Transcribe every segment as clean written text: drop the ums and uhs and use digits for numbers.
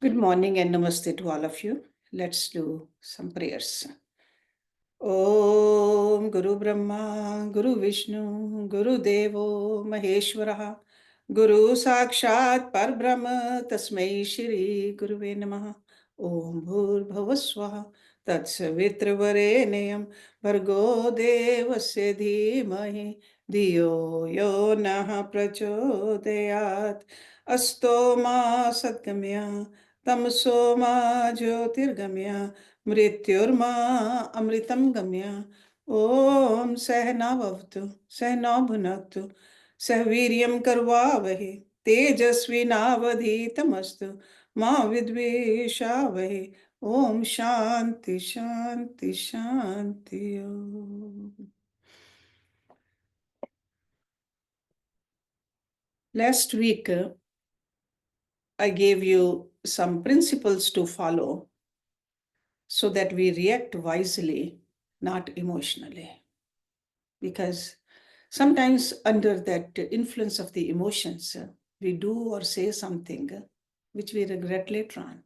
Good morning and namaste to all of you. Let's do some prayers. Om Guru Brahma, Guru Vishnu, Guru Devo Maheshwara, Guru Sakshat Parbrahma, Tasmai Shri Guruve Namaha. Om Bhur Bhavaswaha, Tatsavitra Bhargo Devasya Dhimahi, Diyo Yo Naha Prachodayat, Asto Ma Satgamya, Tamso Ma Jyotirgamya, Mrityurma Amritam Gamya. Om Sahnavavtu, Sahnabhunaktu, Sahviryam Karvavahe, Tejasvinavadhitamastu, Ma Vidvishavahe. Om Shanti Shanti Shanti Om. Last week, I gave you some principles to follow so that we react wisely, not emotionally. Because sometimes, under that influence of the emotions, we do or say something which we regret later on.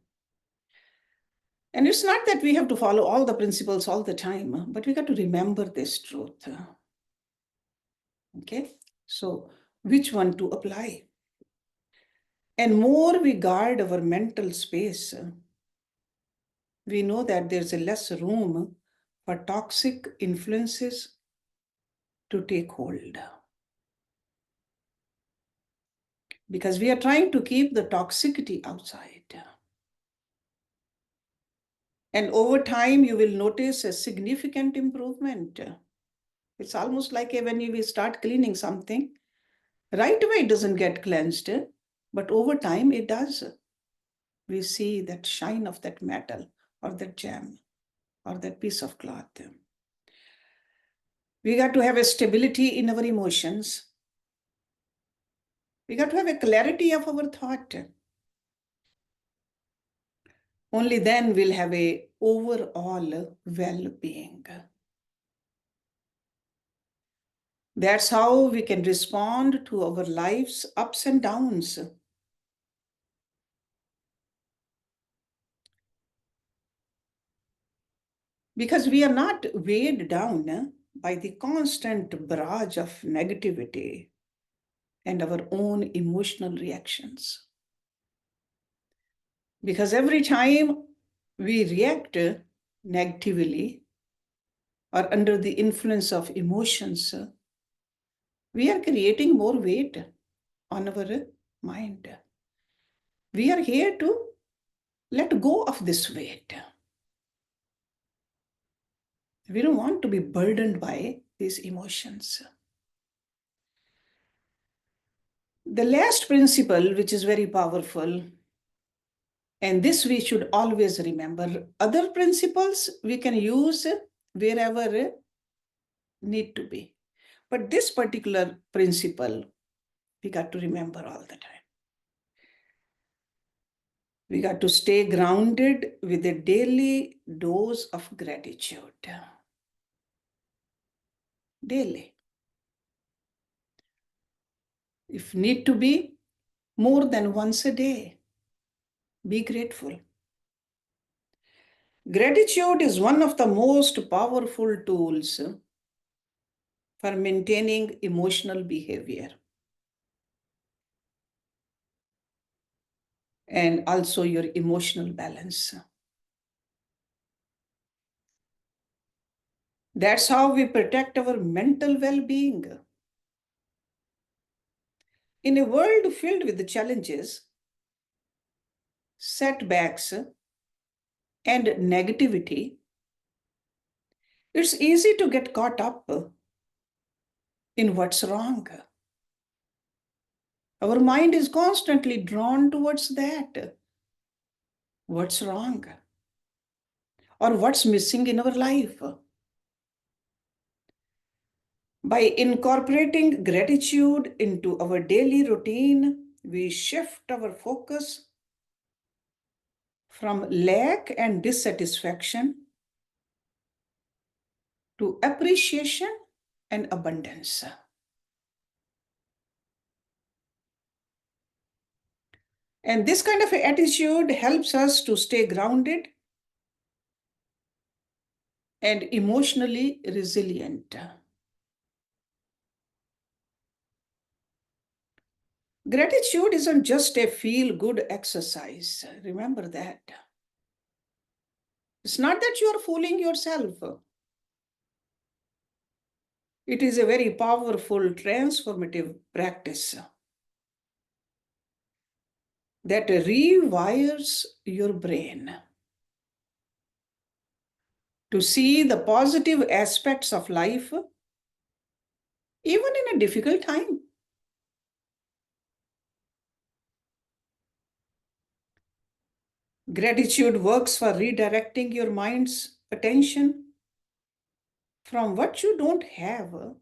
And it's not that we have to follow all the principles all the time, but we got to remember this truth. Okay? So, which one to apply? And more we guard our mental space, we know that there's a less room for toxic influences to take hold. Because we are trying to keep the toxicity outside. And over time, you will notice a significant improvement. It's almost like when we start cleaning something, right away it doesn't get cleansed, but over time it does. We see that shine of that metal or that gem or that piece of cloth. We got to have a stability in our emotions. We got to have a clarity of our thought. Only then we'll have a overall well-being. That's how we can respond to our life's ups and downs. Because we are not weighed down by the constant barrage of negativity and our own emotional reactions. Because every time we react negatively or under the influence of emotions, we are creating more weight on our mind. We are here to let go of this weight. We don't want to be burdened by these emotions. The last principle, which is very powerful, and this we should always remember. Other principles we can use wherever need to be. But this particular principle, we got to remember all the time. We got to stay grounded with a daily dose of gratitude. Daily. If need to be, more than once a day. Be grateful. Gratitude is one of the most powerful tools for maintaining emotional behavior and also your emotional balance. That's how we protect our mental well-being. In a world filled with challenges, setbacks, and negativity, it's easy to get caught up in what's wrong. Our mind is constantly drawn towards that. What's wrong? Or what's missing in our life? By incorporating gratitude into our daily routine, we shift our focus from lack and dissatisfaction to appreciation and abundance. And this kind of attitude helps us to stay grounded and emotionally resilient. Gratitude isn't just a feel-good exercise. Remember that. It's not that you are fooling yourself. It is a very powerful, transformative practice that rewires your brain to see the positive aspects of life, even in a difficult time. Gratitude works for redirecting your mind's attention from what you don't have or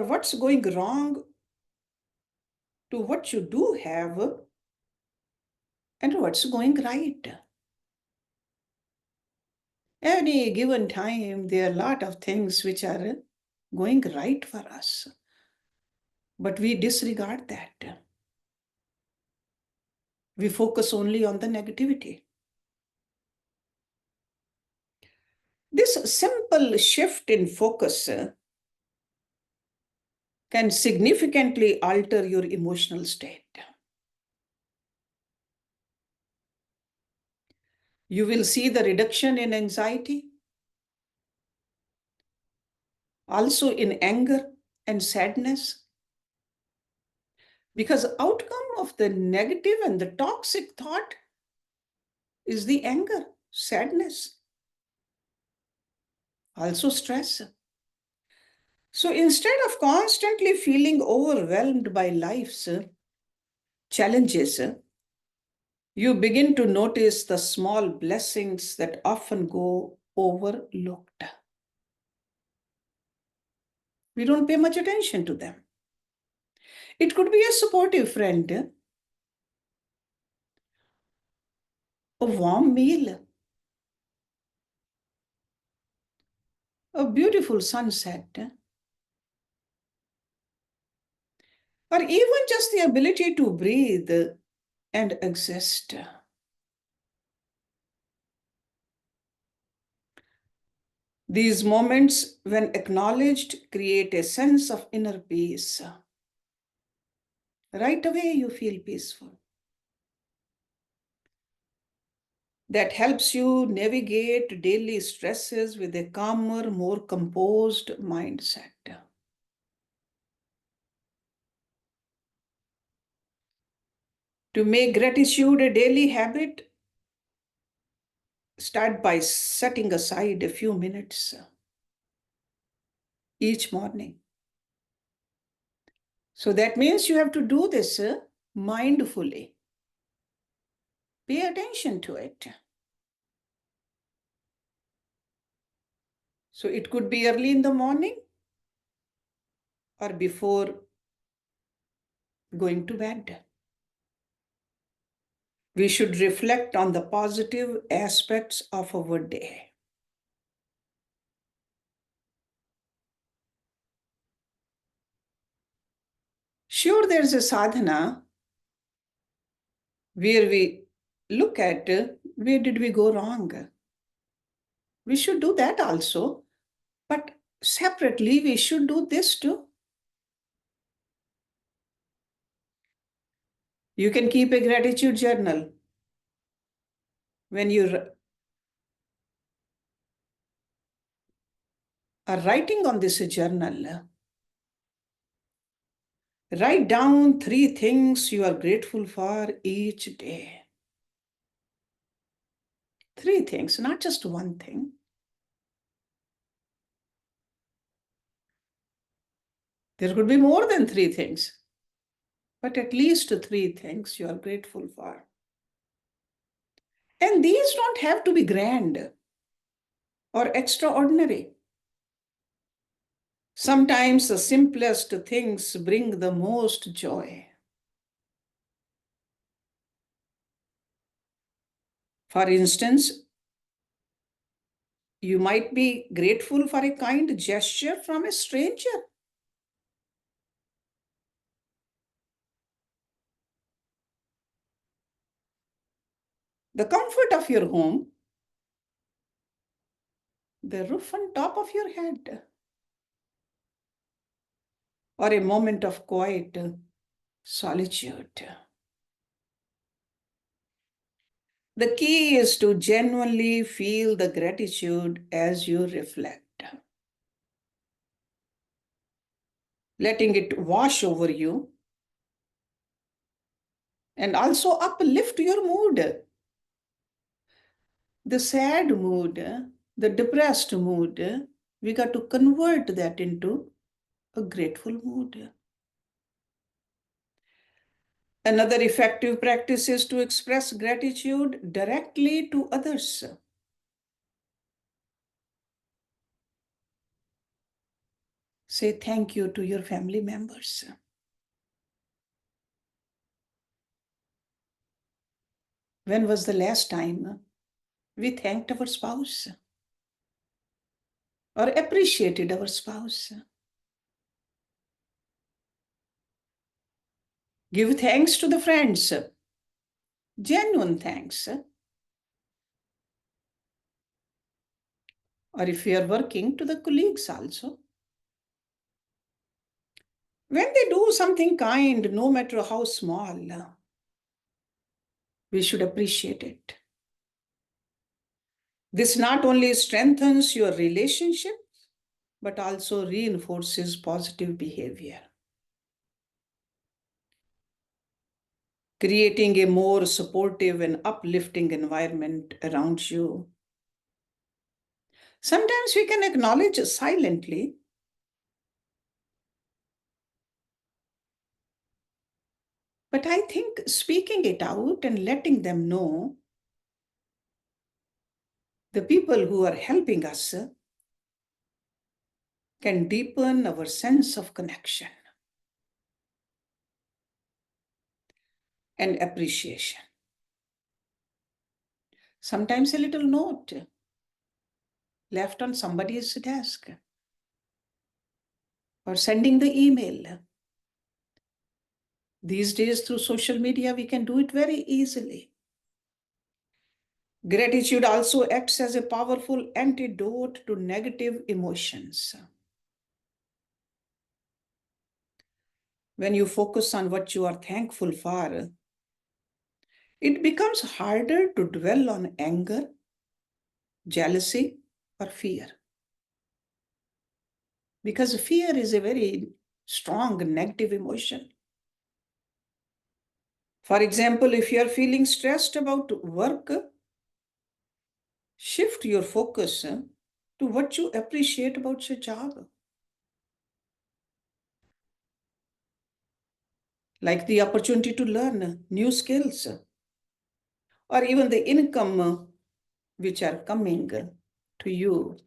what's going wrong to what you do have and what's going right. Any given time, there are a lot of things which are going right for us, but we disregard that. We focus only on the negativity. This simple shift in focus can significantly alter your emotional state. You will see the reduction in anxiety, also in anger and sadness, because outcome of the negative and the toxic thought is the anger, sadness, also stress. So instead of constantly feeling overwhelmed by life's challenges, you begin to notice the small blessings that often go overlooked. We don't pay much attention to them. It could be a supportive friend, a warm meal, a beautiful sunset, or even just the ability to breathe and exist. These moments, when acknowledged, create a sense of inner peace. Right away, you feel peaceful. That helps you navigate daily stresses with a calmer, more composed mindset. To make gratitude a daily habit, start by setting aside a few minutes each morning. So that means you have to do this mindfully. Pay attention to it. So it could be early in the morning or before going to bed. We should reflect on the positive aspects of our day. Sure, there's a sadhana where we look at where did we go wrong. We should do that also, but separately we should do this too. You can keep a gratitude journal. When you are writing on this journal, write down 3 things you are grateful for each day. 3 things, not just one thing. There could be more than 3 things, but at least 3 things you are grateful for. And these don't have to be grand or extraordinary. Sometimes the simplest things bring the most joy. For instance, you might be grateful for a kind gesture from a stranger. the comfort of your home, the roof on top of your head, or a moment of quiet solitude. The key is to genuinely feel the gratitude as you reflect, letting it wash over you and also uplift your mood. The sad mood, the depressed mood, we got to convert that into a grateful mood. Another effective practice is to express gratitude directly to others. Say thank you to your family members. When was the last time we thanked our spouse or appreciated our spouse? Give thanks to the friends, genuine thanks. Or if we are working, to the colleagues also. When they do something kind, no matter how small, we should appreciate it. This not only strengthens your relationship, but also reinforces positive behavior, creating a more supportive and uplifting environment around you. Sometimes we can acknowledge silently, but I think speaking it out and letting them know, the people who are helping us, can deepen our sense of connection and appreciation. Sometimes a little note left on somebody's desk or sending the email. These days, through social media, we can do it very easily. Gratitude also acts as a powerful antidote to negative emotions. When you focus on what you are thankful for, it becomes harder to dwell on anger, jealousy, or fear. Because fear is a very strong negative emotion. For example, if you are feeling stressed about work, shift your focus to what you appreciate about your job. Like the opportunity to learn new skills, or even the income which are coming to you,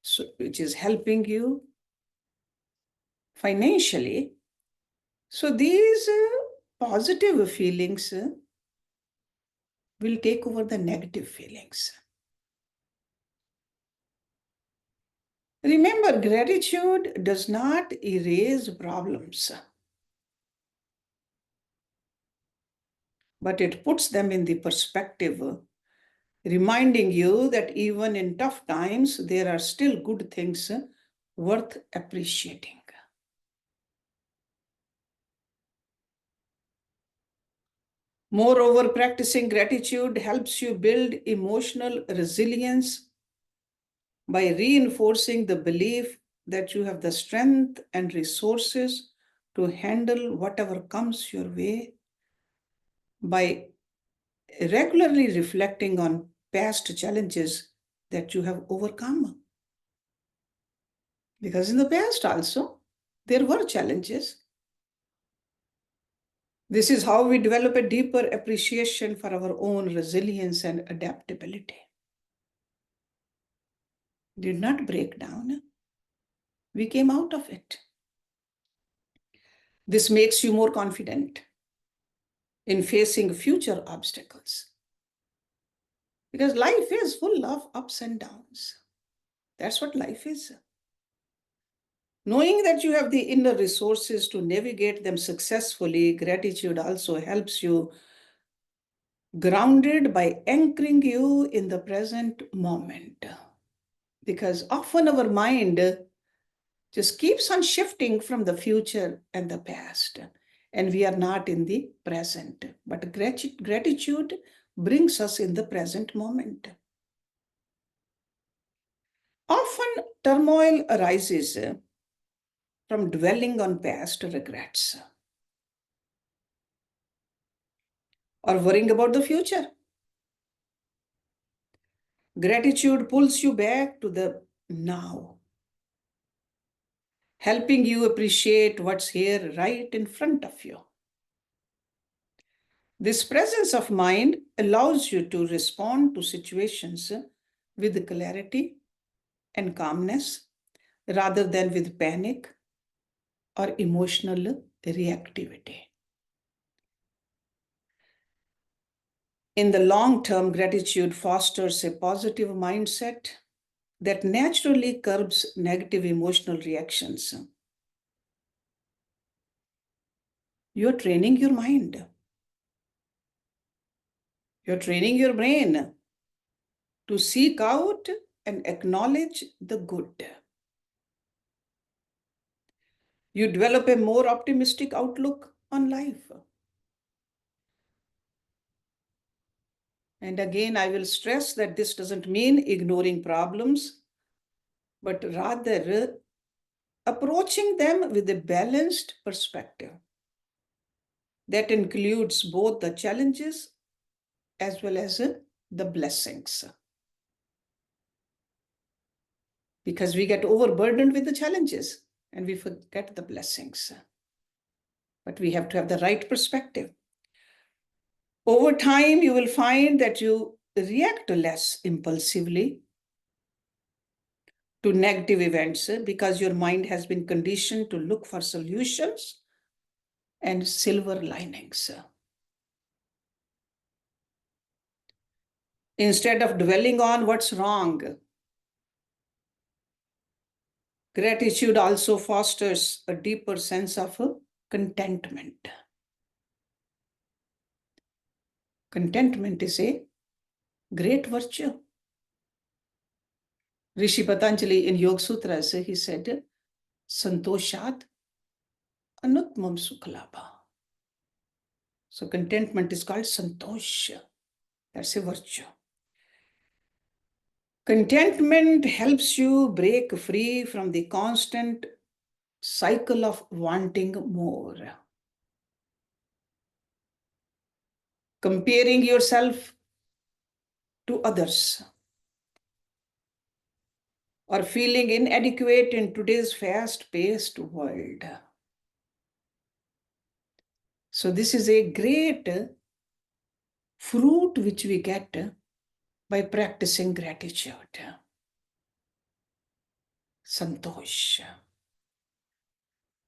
so, which is helping you financially. So these positive feelings will take over the negative feelings. Remember, gratitude does not erase problems, but it puts them in the perspective, reminding you that even in tough times, there are still good things worth appreciating. Moreover, practicing gratitude helps you build emotional resilience by reinforcing the belief that you have the strength and resources to handle whatever comes your way, by regularly reflecting on past challenges that you have overcome. Because in the past also, there were challenges. This is how we develop a deeper appreciation for our own resilience and adaptability. Did not break down. We came out of it. This makes you more confident in facing future obstacles. Because life is full of ups and downs. That's what life is. Knowing that you have the inner resources to navigate them successfully, gratitude also helps you grounded by anchoring you in the present moment. Because often our mind just keeps on shifting from the future and the past, and we are not in the present. But gratitude brings us in the present moment. Often turmoil arises from dwelling on past regrets or worrying about the future. Gratitude pulls you back to the now, helping you appreciate what's here right in front of you. This presence of mind allows you to respond to situations with clarity and calmness rather than with panic or emotional reactivity. In the long term, gratitude fosters a positive mindset that naturally curbs negative emotional reactions. You're training your mind. You're training your brain to seek out and acknowledge the good. You develop a more optimistic outlook on life. And again, I will stress that this doesn't mean ignoring problems, but rather approaching them with a balanced perspective that includes both the challenges as well as the blessings. Because we get overburdened with the challenges and we forget the blessings. But we have to have the right perspective. Over time, you will find that you react less impulsively to negative events because your mind has been conditioned to look for solutions and silver linings. Instead of dwelling on what's wrong, gratitude also fosters a deeper sense of contentment. Contentment is a great virtue. Rishi Patanjali in Yoga Sutras, he said, Santoshat Anutmam Sukhalabha. So contentment is called Santosh. That's a virtue. Contentment helps you break free from the constant cycle of wanting more. Comparing yourself to others or feeling inadequate in today's fast-paced world. So this is a great fruit which we get by practicing gratitude. Santosh.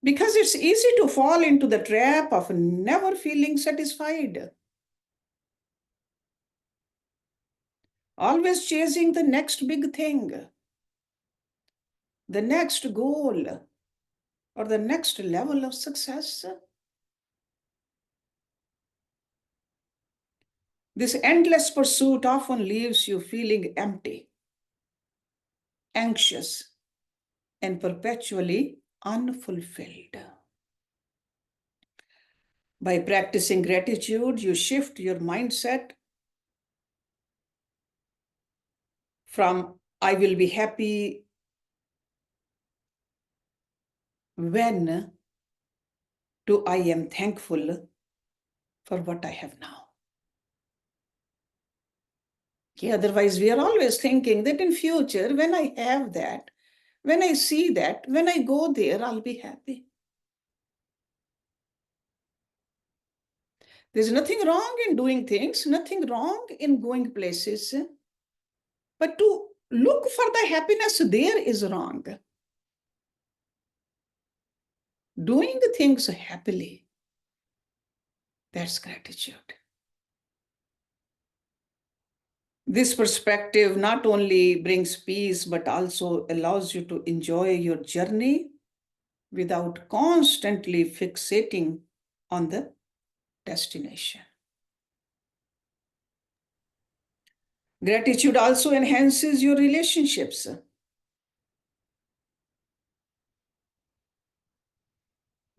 Because it's easy to fall into the trap of never feeling satisfied. Always chasing the next big thing, the next goal, or the next level of success. This endless pursuit often leaves you feeling empty, anxious, and perpetually unfulfilled. By practicing gratitude, you shift your mindset from I will be happy when to I am thankful for what I have now. Okay, otherwise, we are always thinking that in future, when I have that, when I see that, when I go there, I'll be happy. There's nothing wrong in doing things, nothing wrong in going places, but to look for the happiness there is wrong. Doing the things happily, that's gratitude. This perspective not only brings peace, but also allows you to enjoy your journey without constantly fixating on the destination. Gratitude also enhances your relationships,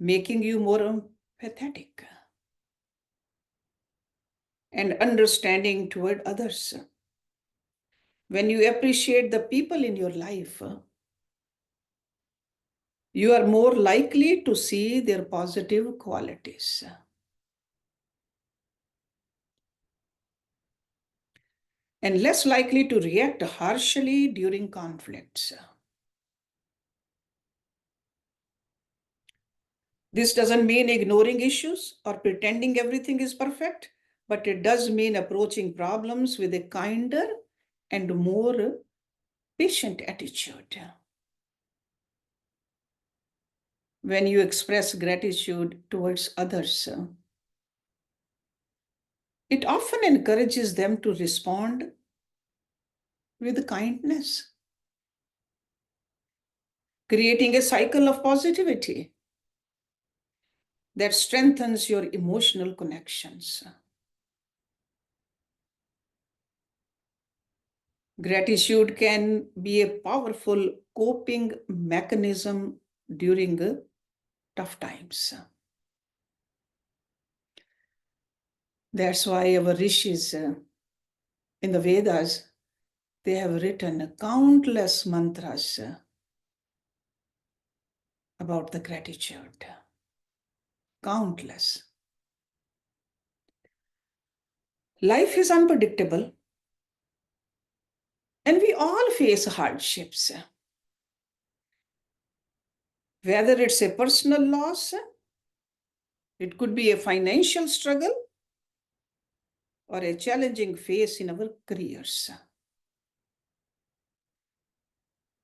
making you more empathetic and understanding toward others. When you appreciate the people in your life, you are more likely to see their positive qualities and less likely to react harshly during conflicts. This doesn't mean ignoring issues or pretending everything is perfect, but it does mean approaching problems with a kinder and more patient attitude. When you express gratitude towards others, it often encourages them to respond with kindness, creating a cycle of positivity that strengthens your emotional connections. Gratitude can be a powerful coping mechanism during tough times. That's why our rishis in the Vedas, they have written countless mantras about the gratitude. Countless. Life is unpredictable, and we all face hardships. Whether it's a personal loss, it could be a financial struggle, or a challenging phase in our careers.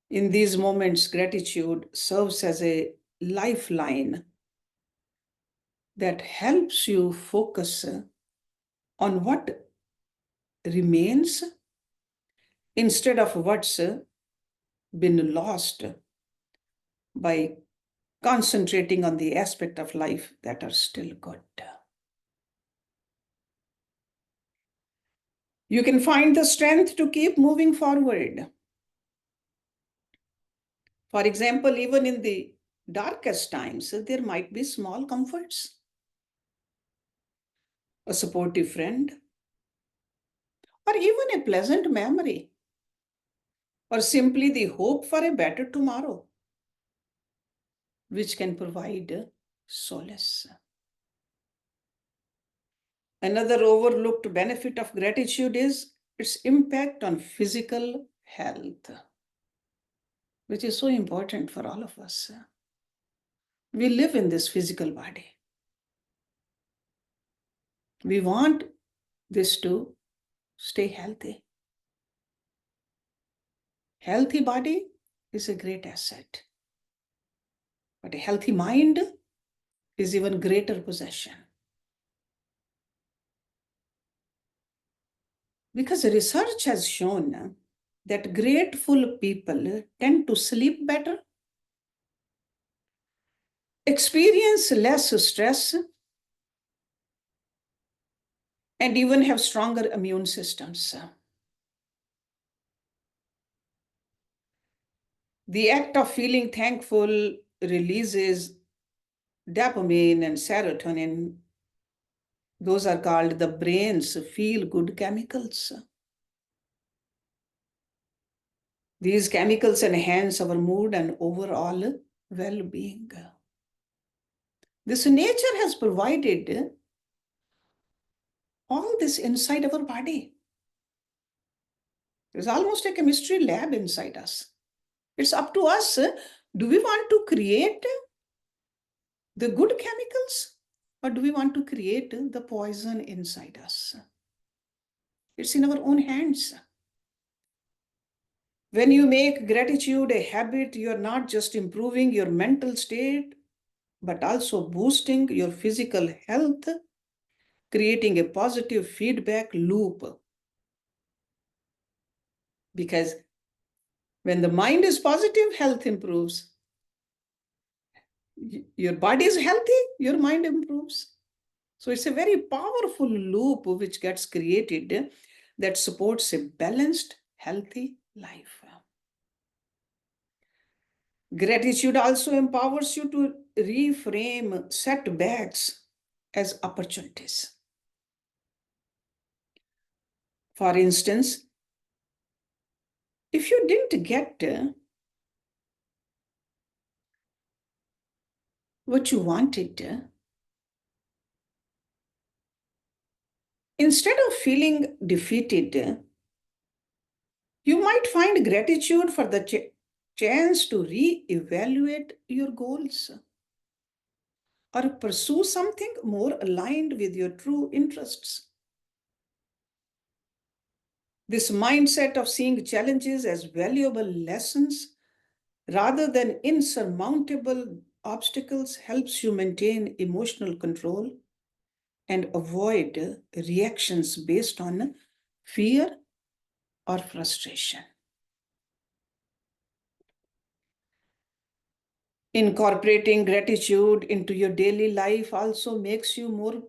In these moments, gratitude serves as a lifeline that helps you focus on what remains instead of what's been lost by concentrating on the aspect of life that are still good. You can find the strength to keep moving forward. For example, even in the darkest times, there might be small comforts. A supportive friend, or even a pleasant memory, or simply the hope for a better tomorrow, which can provide solace. Another overlooked benefit of gratitude is its impact on physical health, which is so important for all of us. We live in this physical body. We want this to stay healthy. Healthy body is a great asset, but a healthy mind is even greater possession. Because research has shown that grateful people tend to sleep better, experience less stress, and even have stronger immune systems. The act of feeling thankful releases dopamine and serotonin. Those are called the brain's feel-good chemicals. These chemicals enhance our mood and overall well-being. This nature has provided all this inside our body. There's almost a chemistry lab inside us. It's up to us. Do we want to create the good chemicals, or do we want to create the poison inside us? It's in our own hands. When you make gratitude a habit, you're not just improving your mental state, but also boosting your physical health, creating a positive feedback loop. Because when the mind is positive, health improves. Your body is healthy, your mind improves. So it's a very powerful loop which gets created that supports a balanced, healthy life. Gratitude also empowers you to reframe setbacks as opportunities. For instance, if you didn't get what you wanted, instead of feeling defeated, you might find gratitude for the chance to re-evaluate your goals or pursue something more aligned with your true interests. This mindset of seeing challenges as valuable lessons rather than insurmountable obstacles helps you maintain emotional control and avoid reactions based on fear or frustration. Incorporating gratitude into your daily life also makes you more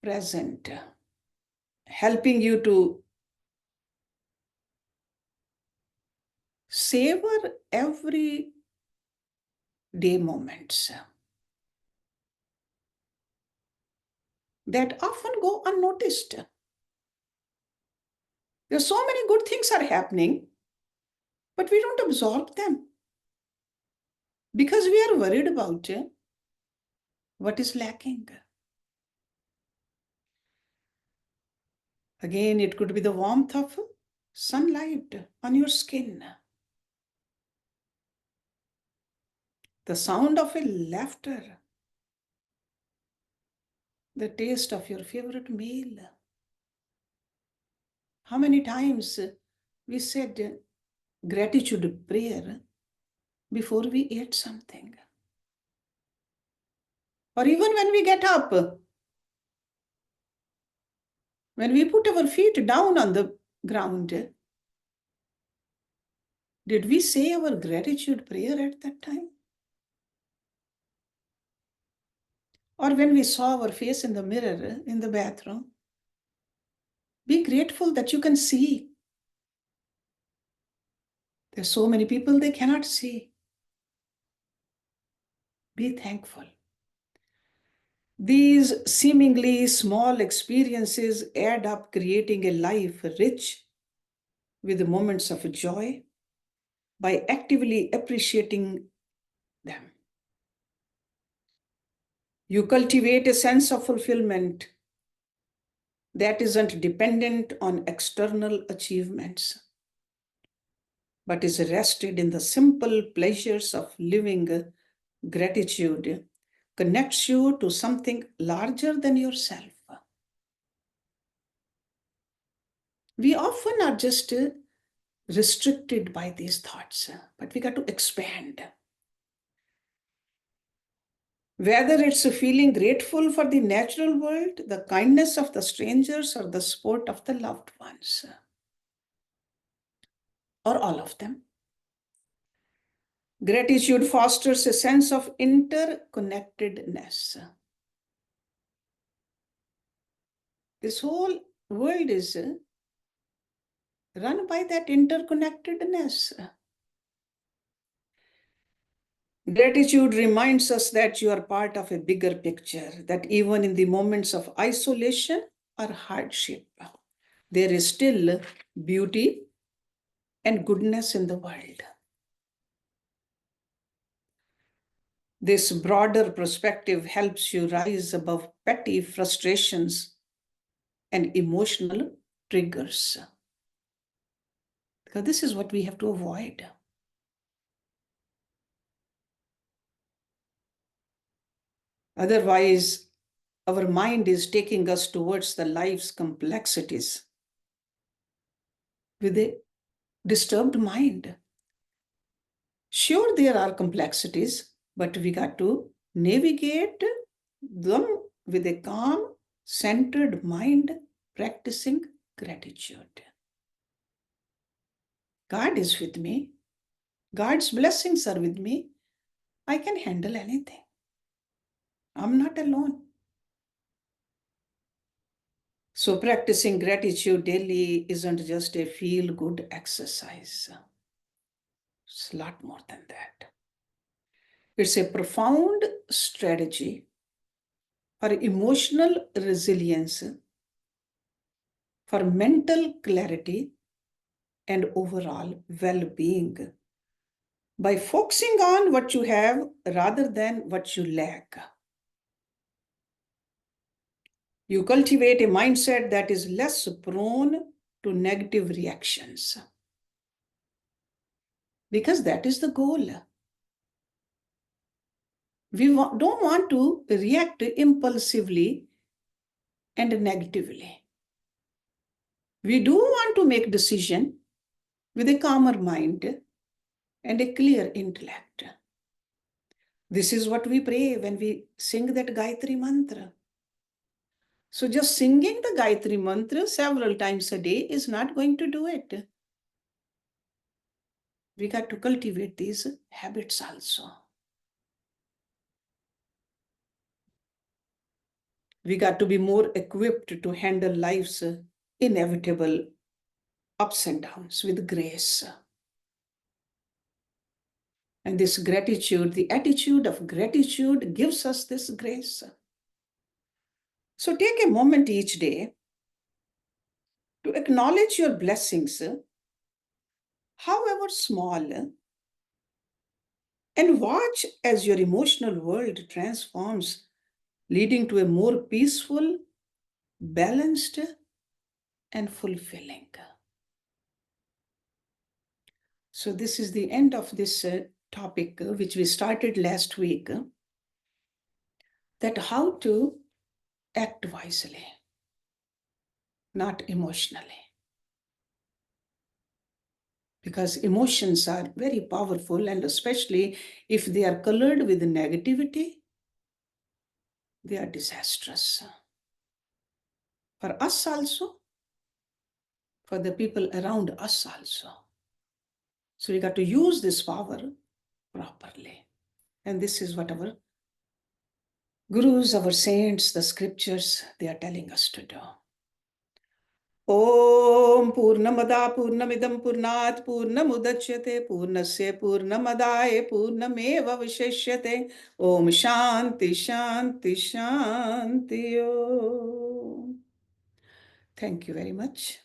present, helping you to savor every day moments that often go unnoticed. There's so many good things are happening, but we don't absorb them because we are worried about what is lacking. Again, it could be the warmth of sunlight on your skin, the sound of a laughter, the taste of your favorite meal. How many times we said gratitude prayer before we ate something? Or even when we get up, when we put our feet down on the ground, did we say our gratitude prayer at that time? Or when we saw our face in the mirror in the bathroom, be grateful that you can see. There's so many people they cannot see. Be thankful. These seemingly small experiences add up, creating a life rich with moments of joy by actively appreciating them. You cultivate a sense of fulfillment that isn't dependent on external achievements, but is rested in the simple pleasures of living. Gratitude connects you to something larger than yourself. We often are just restricted by these thoughts, but we got to expand. Whether it's feeling grateful for the natural world, the kindness of the strangers, or the support of the loved ones, or all of them. Gratitude fosters a sense of interconnectedness. This whole world is run by that interconnectedness. Gratitude reminds us that you are part of a bigger picture, that even in the moments of isolation or hardship, there is still beauty and goodness in the world. This broader perspective helps you rise above petty frustrations and emotional triggers. Because this is what we have to avoid. Otherwise, our mind is taking us towards the life's complexities with a disturbed mind. Sure, there are complexities, but we got to navigate them with a calm, centered mind, practicing gratitude. God is with me. God's blessings are with me. I can handle anything. I'm not alone. So practicing gratitude daily isn't just a feel-good exercise. It's a lot more than that. It's a profound strategy for emotional resilience, for mental clarity, and overall well-being by focusing on what you have rather than what you lack. You cultivate a mindset that is less prone to negative reactions because that is the goal. We don't want to react impulsively and negatively. We do want to make decision with a calmer mind and a clear intellect. This is what we pray when we sing that Gayatri mantra. So just singing the Gayatri mantra several times a day is not going to do it. We got to cultivate these habits also. We got to be more equipped to handle life's inevitable ups and downs with grace. And this gratitude, the attitude of gratitude gives us this grace. So take a moment each day to acknowledge your blessings, however small, and watch as your emotional world transforms, leading to a more peaceful, balanced, and fulfilling. So this is the end of this topic, which we started last week, that how to act wisely, not emotionally. Because emotions are very powerful, and especially if they are colored with negativity, they are disastrous. For us also, for the people around us also. So we got to use this power properly. And this is what our gurus, our saints, the scriptures, they are telling us to do. Om Purnamada Purnamidam Purnat Purnamudachyate Purnasya Purnamadaye Purnameva Visheshyate Om Shanti Shanti Shanti Om. Thank you very much.